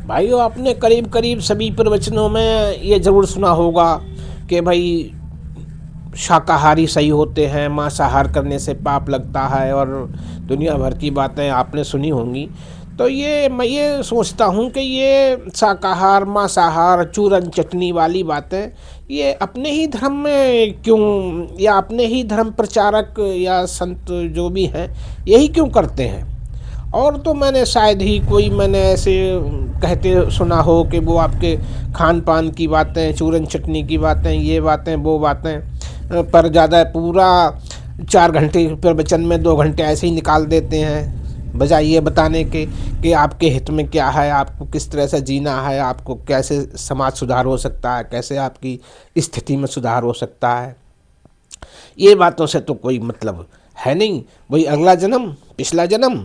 भाइयों, आपने करीब करीब सभी प्रवचनों में ये ज़रूर सुना होगा कि भाई शाकाहारी सही होते हैं, मांसाहार करने से पाप लगता है, और दुनिया भर की बातें आपने सुनी होंगी। तो ये मैं ये सोचता हूँ कि ये शाकाहार मांसाहार चूरन चटनी वाली बातें ये अपने ही धर्म में क्यों, या अपने ही धर्म प्रचारक या संत जो भी हैं यही क्यों करते हैं। और तो मैंने शायद ही कोई मैंने ऐसे कहते सुना हो कि वो आपके खान पान की बातें, चूरन चटनी की बातें, ये बातें वो बातें पर ज़्यादा पूरा 4 घंटे प्रवचन में 2 घंटे ऐसे ही निकाल देते हैं, बजाय ये बताने के कि आपके हित में क्या है, आपको किस तरह से जीना है, आपको कैसे समाज सुधार हो सकता है, कैसे आपकी स्थिति में सुधार हो सकता है। ये बातों से तो कोई मतलब है नहीं। वही अगला जन्म पिछला जन्म,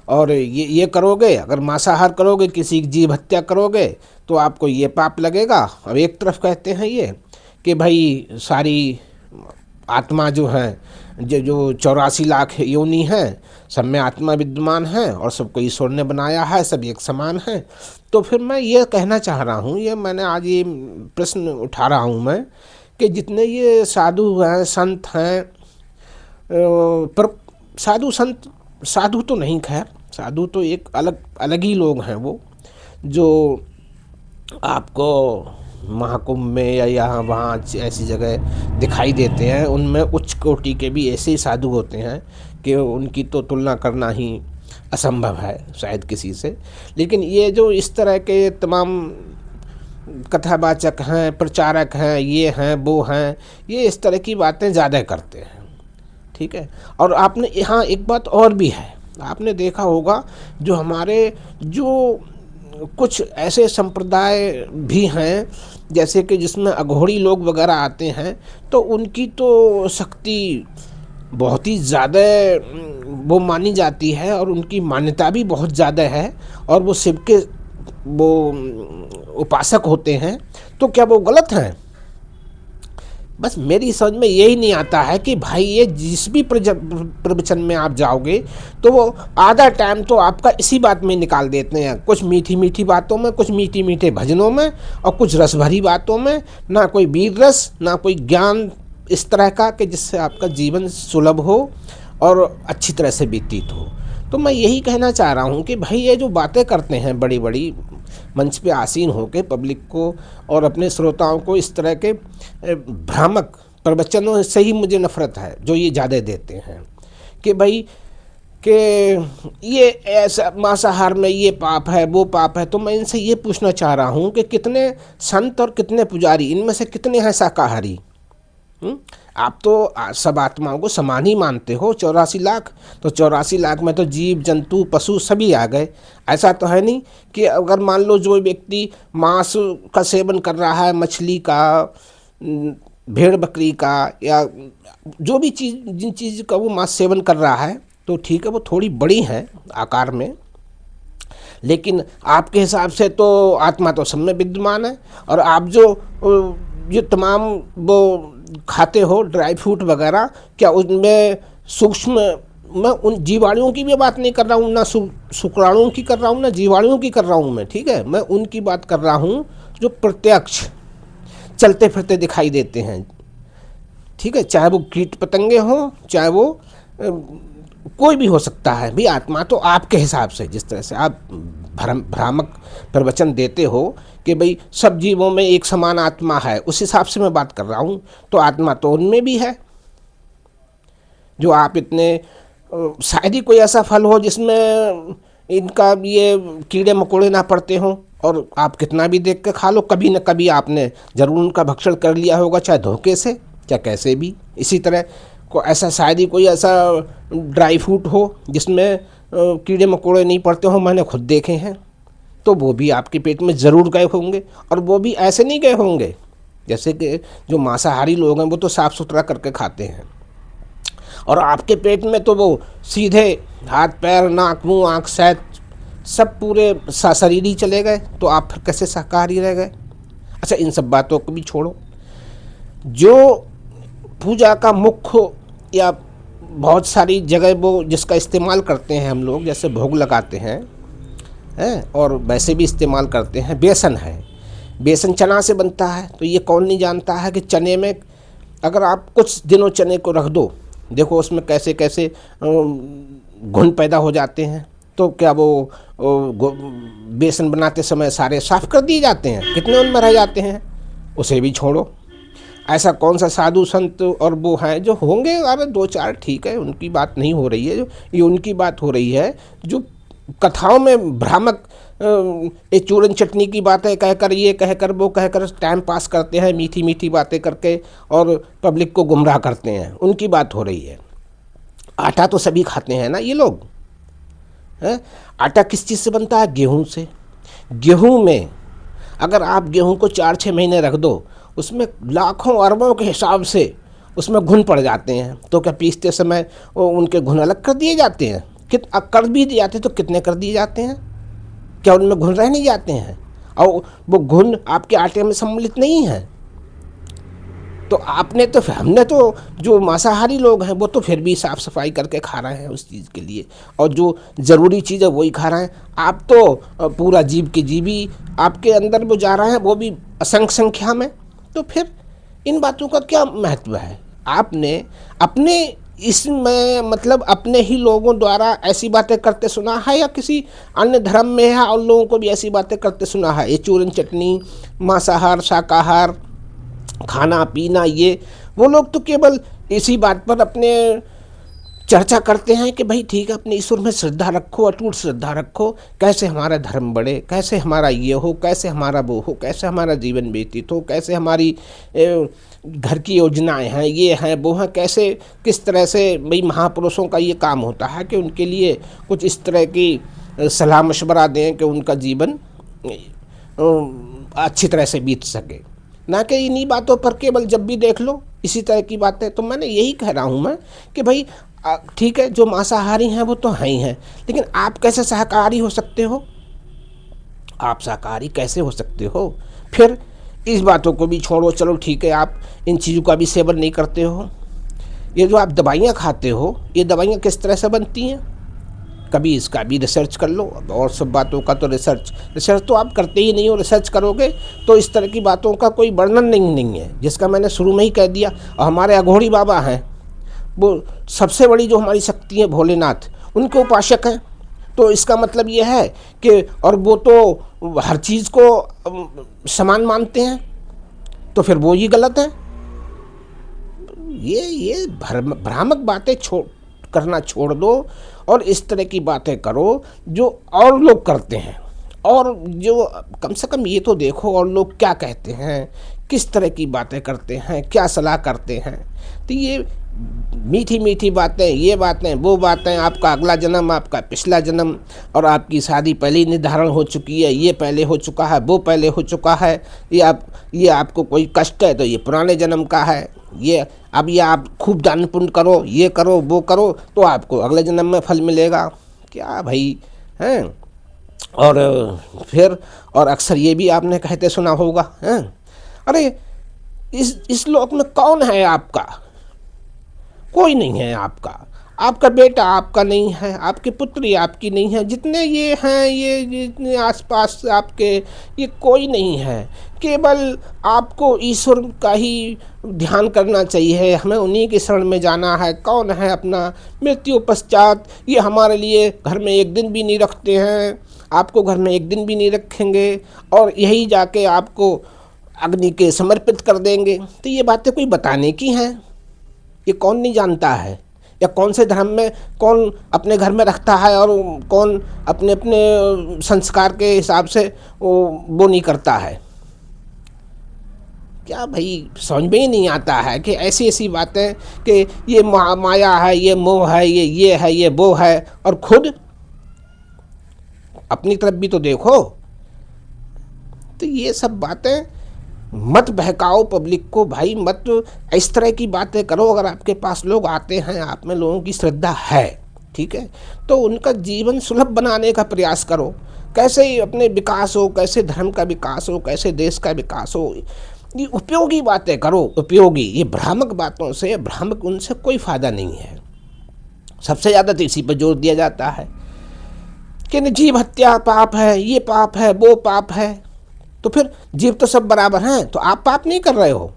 और ये करोगे, अगर मांसाहार करोगे, किसी की जीव हत्या करोगे तो आपको ये पाप लगेगा। अब एक तरफ कहते हैं ये कि भाई सारी आत्मा जो है, जो 84 लाख योनि हैं, सब में आत्मा विद्यमान है और सबको ईश्वर ने बनाया है, सब एक समान है। तो फिर मैं ये कहना चाह रहा हूँ, ये मैंने आज ये प्रश्न उठा रहा हूँ मैं, कि जितने ये साधु हैं संत हैं, पर साधु संत, साधु तो नहीं, खैर साधु तो एक अलग अलग ही लोग हैं, वो जो आपको महाकुंभ में या यहाँ वहाँ ऐसी जगह दिखाई देते हैं, उनमें उच्च कोटि के भी ऐसे ही साधु होते हैं कि उनकी तो तुलना करना ही असंभव है शायद किसी से। लेकिन ये जो इस तरह के तमाम कथावाचक हैं, प्रचारक हैं, ये हैं वो हैं, ये इस तरह की बातें ज़्यादा करते हैं, ठीक है। और आपने यहाँ एक बात और भी है, आपने देखा होगा जो हमारे जो कुछ ऐसे संप्रदाय भी हैं जैसे कि जिसमें अघोरी लोग वगैरह आते हैं, तो उनकी तो शक्ति बहुत ही ज़्यादा वो मानी जाती है और उनकी मान्यता भी बहुत ज़्यादा है, और वो शिव के वो उपासक होते हैं। तो क्या वो गलत हैं? बस मेरी समझ में यही नहीं आता है कि भाई ये जिस भी प्रवचन में आप जाओगे तो वो आधा टाइम तो आपका इसी बात में निकाल देते हैं, कुछ मीठी मीठी बातों में, कुछ मीठी मीठे भजनों में, और कुछ रस भरी बातों में, ना कोई वीर रस ना कोई ज्ञान इस तरह का कि जिससे आपका जीवन सुलभ हो और अच्छी तरह से व्यतीत हो। तो मैं यही कहना चाह रहा हूँ कि भाई ये जो बातें करते हैं बड़ी बड़ी मंच पे आसीन होकर पब्लिक को और अपने श्रोताओं को इस तरह के भ्रामक प्रवचनों से ही मुझे नफ़रत है, जो ये ज़्यादा देते हैं कि भाई कि ये ऐसा मांसाहार में ये पाप है वो पाप है। तो मैं इनसे ये पूछना चाह रहा हूँ कि कितने संत और कितने पुजारी, इनमें से कितने हैं शाकाहारी? आप तो सब आत्माओं को समान ही मानते हो, 84 लाख, तो 84 लाख में तो जीव जंतु पशु सभी आ गए। ऐसा तो है नहीं कि अगर मान लो जो व्यक्ति मांस का सेवन कर रहा है, मछली का, भेड़ बकरी का, या जो भी चीज़ जिन चीज़ का वो मांस सेवन कर रहा है, तो ठीक है वो थोड़ी बड़ी है आकार में, लेकिन आपके हिसाब से तो आत्मा तो सब में विद्यमान है। और आप जो तमाम वो खाते हो ड्राई फ्रूट वगैरह, क्या उनमें सूक्ष्म, मैं उन जीवाणुओं की भी बात नहीं कर रहा हूँ, ना शुक्राणुओं की कर रहा हूँ, ना जीवाणुओं की कर रहा हूँ मैं, ठीक है। मैं उनकी बात कर रहा हूँ जो प्रत्यक्ष चलते फिरते दिखाई देते हैं, ठीक है। चाहे वो कीट पतंगे हों, चाहे वो कोई भी हो सकता है भी। आत्मा तो आपके हिसाब से, जिस तरह से आप भ्रामक प्रवचन देते हो कि भाई सब जीवों में एक समान आत्मा है, उस हिसाब से मैं बात कर रहा हूँ। तो आत्मा तो उनमें भी है, जो आप इतने शायद ही कोई ऐसा फल हो जिसमें इनका ये कीड़े मकोड़े ना पड़ते हों, और आप कितना भी देख के खा लो, कभी न कभी आपने ज़रूर उनका भक्षण कर लिया होगा, चाहे धोखे से चाहे कैसे भी। इसी तरह को ऐसा शायद ही कोई ऐसा ड्राई फ्रूट हो जिसमें कीड़े मकोड़े नहीं पड़ते हों, मैंने खुद देखे हैं। तो वो भी आपके पेट में ज़रूर गए होंगे, और वो भी ऐसे नहीं गए होंगे जैसे कि जो मांसाहारी लोग हैं वो तो साफ़ सुथरा करके खाते हैं, और आपके पेट में तो वो सीधे हाथ पैर नाक मुँह आँख शायद सब पूरे शरीर ही चले गए, तो आप फिर कैसे शाकाहारी रह गए? अच्छा, इन सब बातों को भी छोड़ो। जो पूजा का मुख्य या बहुत सारी जगह वो जिसका इस्तेमाल करते हैं हम लोग, जैसे भोग लगाते हैं, हैं, और वैसे भी इस्तेमाल करते हैं। बेसन है, बेसन चना से बनता है, तो ये कौन नहीं जानता है कि चने में अगर आप कुछ दिनों चने को रख दो, देखो उसमें कैसे कैसे घुन पैदा हो जाते हैं। तो क्या वो बेसन बनाते समय सारे साफ कर दिए जाते हैं? कितने उनमें रह जाते हैं? उसे भी छोड़ो। ऐसा कौन सा साधु संत और वो हैं जो होंगे, अरे दो चार ठीक है, उनकी बात नहीं हो रही है, जो ये उनकी बात हो रही है जो कथाओं में भ्रामक ये चूरन चटनी की बातें कहकर, ये कहकर वो कहकर टाइम पास करते हैं, मीठी मीठी बातें करके, और पब्लिक को गुमराह करते हैं, उनकी बात हो रही है। आटा तो सभी खाते हैं ना ये लोग, हैं? आटा किस चीज़ से बनता है? गेहूं से। गेहूं में अगर आप गेहूं को 4-6 महीने रख दो, उसमें लाखों अरबों के हिसाब से उसमें घुन पड़ जाते हैं। तो क्या पीसते समय उनके घुन अलग कर दिए जाते हैं? कर भी दिए जाते तो कितने कर दिए जाते हैं? क्या उनमें घुन रह नहीं जाते हैं? और वो घुन आपके आटे में सम्मिलित नहीं है। तो आपने तो, हमने तो, जो मांसाहारी लोग हैं वो तो फिर भी साफ़ सफाई करके खा रहे हैं उस चीज़ के लिए, और जो ज़रूरी चीज़ है वही खा रहे हैं। आप तो पूरा जीव के जीवी आपके अंदर वो जा रहे हैं, वो भी असंख्य संख्या में। तो फिर इन बातों का क्या महत्व है? आपने अपने इसमें मतलब अपने ही लोगों द्वारा ऐसी बातें करते सुना है, या किसी अन्य धर्म में है और लोगों को भी ऐसी बातें करते सुना है? ये चूरन चटनी, मांसाहार शाकाहार, खाना पीना, ये वो लोग तो केवल इसी बात पर अपने चर्चा करते हैं कि भाई ठीक है, अपने ईश्वर में श्रद्धा रखो, अटूट श्रद्धा रखो, कैसे हमारा धर्म बढ़े, कैसे हमारा ये हो, कैसे हमारा वो हो, कैसे हमारा जीवन व्यतीत हो, कैसे हमारी घर की योजनाएं हैं, ये हैं वो हैं, कैसे किस तरह से भाई महापुरुषों का ये काम होता है कि उनके लिए कुछ इस तरह की सलाह मशवरा दें कि उनका जीवन अच्छी तरह से बीत सके, ना कि इन्हीं बातों पर केवल जब भी देख लो इसी तरह की बातें। तो मैंने यही कह रहा हूँ मैं कि भाई ठीक है, जो मांसाहारी हैं वो तो हैं ही हैं, लेकिन आप कैसे शाकाहारी हो सकते हो? आप शाकाहारी कैसे हो सकते हो? फिर इस बातों को भी छोड़ो, चलो ठीक है, आप इन चीज़ों का भी सेवन नहीं करते हो। ये जो आप दवाइयाँ खाते हो, ये दवाइयाँ किस तरह से बनती हैं? कभी इसका भी रिसर्च कर लो। और सब बातों का तो रिसर्च तो आप करते ही नहीं हो। रिसर्च करोगे तो इस तरह की बातों का कोई वर्णन नहीं है, जिसका मैंने शुरू में ही कह दिया। और हमारे अघोरी बाबा हैं, वो सबसे बड़ी जो हमारी शक्ति है भोलेनाथ, उनके उपासक हैं। तो इसका मतलब ये है कि, और वो तो हर चीज़ को समान मानते हैं, तो फिर वो ही गलत है। ये भ्रामक बातें करना छोड़ दो, और इस तरह की बातें करो जो और लोग करते हैं। और जो कम से कम ये तो देखो और लोग क्या कहते हैं, किस तरह की बातें करते हैं, क्या सलाह करते हैं। तो ये मीठी मीठी बातें, ये बातें वो बातें, आपका अगला जन्म, आपका पिछला जन्म, और आपकी शादी पहले ही निर्धारण हो चुकी है, ये पहले हो चुका है, वो पहले हो चुका है, ये आपको कोई कष्ट है तो ये पुराने जन्म का है, ये अब ये आप खूब दान पुण्य करो, ये करो वो करो तो आपको अगले जन्म में फल मिलेगा। क्या भाई हैं? और फिर और अक्सर ये भी आपने कहते सुना होगा, हैं, अरे इस लोक में कौन है आपका? कोई नहीं है आपका। आपका बेटा आपका नहीं है, आपकी पुत्री आपकी नहीं है, जितने ये हैं, ये जितने आसपास आपके, ये कोई नहीं है। केवल आपको ईश्वर का ही ध्यान करना चाहिए, हमें उन्हीं के शरण में जाना है। कौन है अपना? मृत्यु पश्चात ये हमारे लिए घर में एक दिन भी नहीं रखते हैं, आपको घर में एक दिन भी नहीं रखेंगे, और यही जाके आपको अग्नि के समर्पित कर देंगे। तो ये बातें कोई बताने की हैं? ये कौन नहीं जानता है? या कौन से धर्म में कौन अपने घर में रखता है और कौन अपने अपने संस्कार के हिसाब से वो नहीं करता है? क्या भाई समझ में ही नहीं आता है कि ऐसी ऐसी बातें कि ये माया है, ये मोह है, ये है, ये वो है, और खुद अपनी तरफ भी तो देखो। तो ये सब बातें मत बहकाओ पब्लिक को भाई, मत इस तरह की बातें करो। अगर आपके पास लोग आते हैं, आप में लोगों की श्रद्धा है, ठीक है, तो उनका जीवन सुलभ बनाने का प्रयास करो। कैसे अपने विकास हो, कैसे धर्म का विकास हो, कैसे देश का विकास हो, ये उपयोगी बातें करो। उपयोगी, ये भ्रामक बातों से, भ्रामक उनसे कोई फ़ायदा नहीं है। सबसे ज़्यादा तो इसी पर जोर दिया जाता है कि जीव हत्या पाप है, ये पाप है, वो पाप है। तो फिर जीव तो सब बराबर हैं, तो आप पाप नहीं कर रहे हो।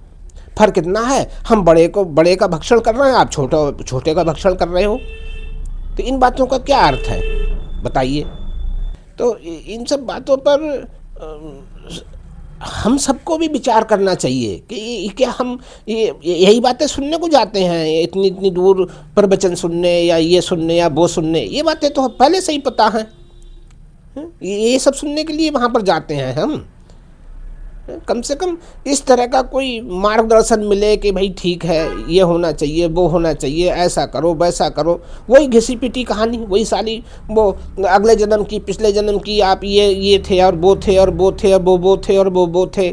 फर्क इतना है, हम बड़े का भक्षण कर रहे हैं, आप छोटे का भक्षण कर रहे हो। तो इन बातों का क्या अर्थ है बताइए। तो इन सब बातों पर हम सबको भी विचार करना चाहिए कि क्या हम यही बातें सुनने को जाते हैं, इतनी इतनी दूर प्रवचन सुनने या ये सुनने या वो सुनने, ये बातें तो पहले से ही पता हैं। ये सब सुनने के लिए वहाँ पर जाते हैं हम। कम से कम इस तरह का कोई मार्गदर्शन मिले कि भाई ठीक है, ये होना चाहिए, वो होना चाहिए, ऐसा करो वैसा करो। वही घिसी पिटी कहानी, वही सारी वो अगले जन्म की, पिछले जन्म की, आप ये थे और वो थे और वो थे और वो थे और वो थे।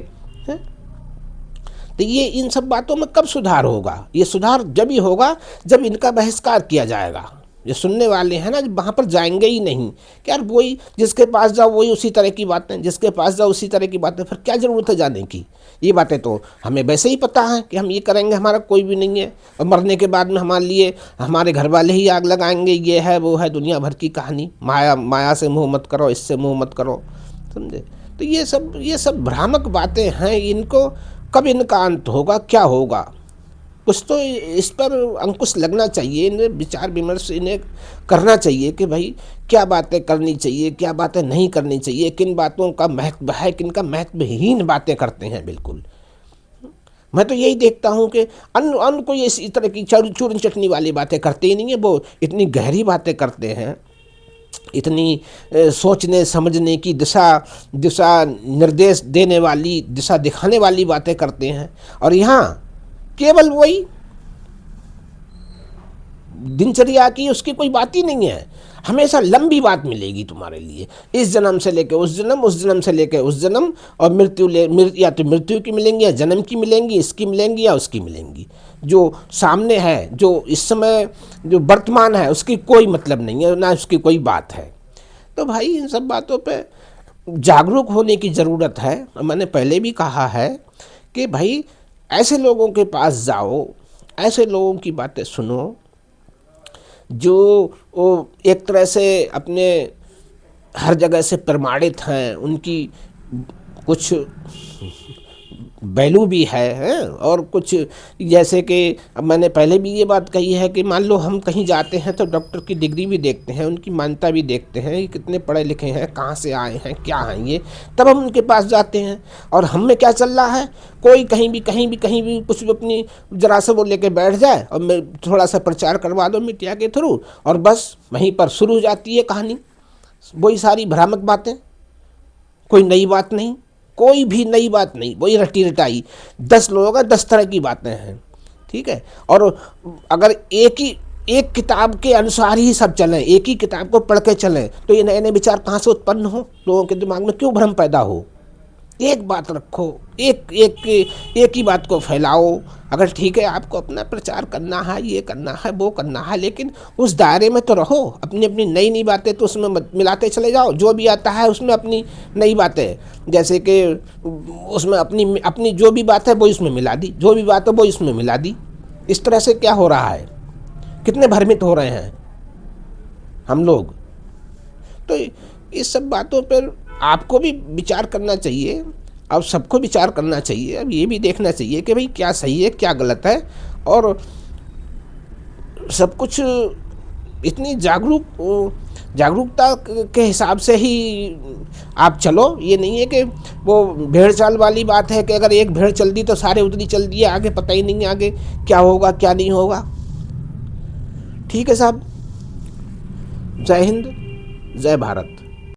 तो ये इन सब बातों में कब सुधार होगा? ये सुधार जब ही होगा जब इनका बहिष्कार किया जाएगा। जो सुनने वाले हैं ना, वहाँ पर जाएंगे ही नहीं कि यार वही जिसके पास जाओ वही उसी तरह की बातें, जिसके पास जाओ उसी तरह की बातें, फिर क्या ज़रूरत है जाने की। ये बातें तो हमें वैसे ही पता है कि हम ये करेंगे, हमारा कोई भी नहीं है, और मरने के बाद में हमारे लिए हमारे घर वाले ही आग लगाएंगे, ये है वो है, दुनिया भर की कहानी। माया से मुँह मत करो, इससे मुँह मत करो, समझे। तो ये सब भ्रामक बातें हैं। इनको कब इनका अंत होगा, क्या होगा, कुछ तो इस पर अंकुश लगना चाहिए। इन्हें विचार विमर्श इन्हें करना चाहिए कि भाई क्या बातें करनी चाहिए, क्या बातें नहीं करनी चाहिए, किन बातों का महत्व है, किन का महत्वहीन बातें करते हैं। बिल्कुल मैं तो यही देखता हूँ कि अन्य कोई इस तरह की चूरन चटनी वाली बातें करते ही नहीं है। वो इतनी गहरी बातें करते हैं, इतनी सोचने समझने की दिशा निर्देश देने वाली, दिशा दिखाने वाली बातें करते हैं। और यहाँ केवल वही दिनचर्या की उसकी कोई बात ही नहीं है। हमेशा लंबी बात मिलेगी तुम्हारे लिए, इस जन्म से लेकर उस जन्म, उस जन्म से लेकर उस जन्म, और या तो मृत्यु की मिलेंगी, या जन्म की मिलेंगी, इसकी मिलेंगी या उसकी मिलेंगी। जो सामने है, जो इस समय जो वर्तमान है, उसकी कोई मतलब नहीं है, ना उसकी कोई बात है। तो भाई इन सब बातों पे जागरूक होने की ज़रूरत है। मैंने पहले भी कहा है कि भाई ऐसे लोगों के पास जाओ, ऐसे लोगों की बातें सुनो जो वो एक तरह से अपने हर जगह से प्रमाणित हैं, उनकी कुछ वैल्यू भी है, और कुछ जैसे कि मैंने पहले भी ये बात कही है कि मान लो हम कहीं जाते हैं तो डॉक्टर की डिग्री भी देखते हैं, उनकी मान्यता भी देखते हैं, ये कितने पढ़े लिखे हैं, कहाँ से आए हैं, क्या हैं ये, तब हम उनके पास जाते हैं। और हम में क्या चल रहा है, कोई कहीं भी कुछ भी अपनी जरा से वो लेके बैठ जाए और मैं थोड़ा सा प्रचार करवा दो मीडिया के थ्रू, और बस वहीं पर शुरू हो जाती है कहानी। वही सारी भ्रामक बातें, कोई नई बात नहीं, कोई भी नई बात नहीं, वही रटी रटाई। 10 लोग हैं, 10 तरह की बातें हैं, ठीक है। और अगर एक किताब के अनुसार ही सब चलें, एक ही किताब को पढ़ के चलें, तो ये नए नए विचार कहाँ से उत्पन्न हो, लोगों के दिमाग में क्यों भ्रम पैदा हो। एक बात रखो, एक ही बात को फैलाओ। अगर ठीक है आपको अपना प्रचार करना है, ये करना है, वो करना है, लेकिन उस दायरे में तो रहो। अपनी अपनी नई बातें तो उसमें मिलाते चले जाओ, जो भी आता है उसमें अपनी नई बातें, जैसे कि उसमें अपनी जो भी बात है वो इसमें मिला दी, जो भी बात है वो इसमें मिला दी। इस तरह से क्या हो रहा है, कितने भ्रमित हो रहे हैं हम लोग। तो इस सब बातों पर आपको भी विचार करना चाहिए, और सबको विचार करना चाहिए। अब ये भी देखना चाहिए कि भाई क्या सही है, क्या गलत है, और सब कुछ इतनी जागरूकता के हिसाब से ही आप चलो। ये नहीं है कि वो भेड़ चाल वाली बात है कि अगर एक भेड़ चल दी तो सारे उतनी चल दिए, आगे पता ही नहीं आगे क्या होगा क्या नहीं होगा। ठीक है साहब, जय हिंद, जय भारत।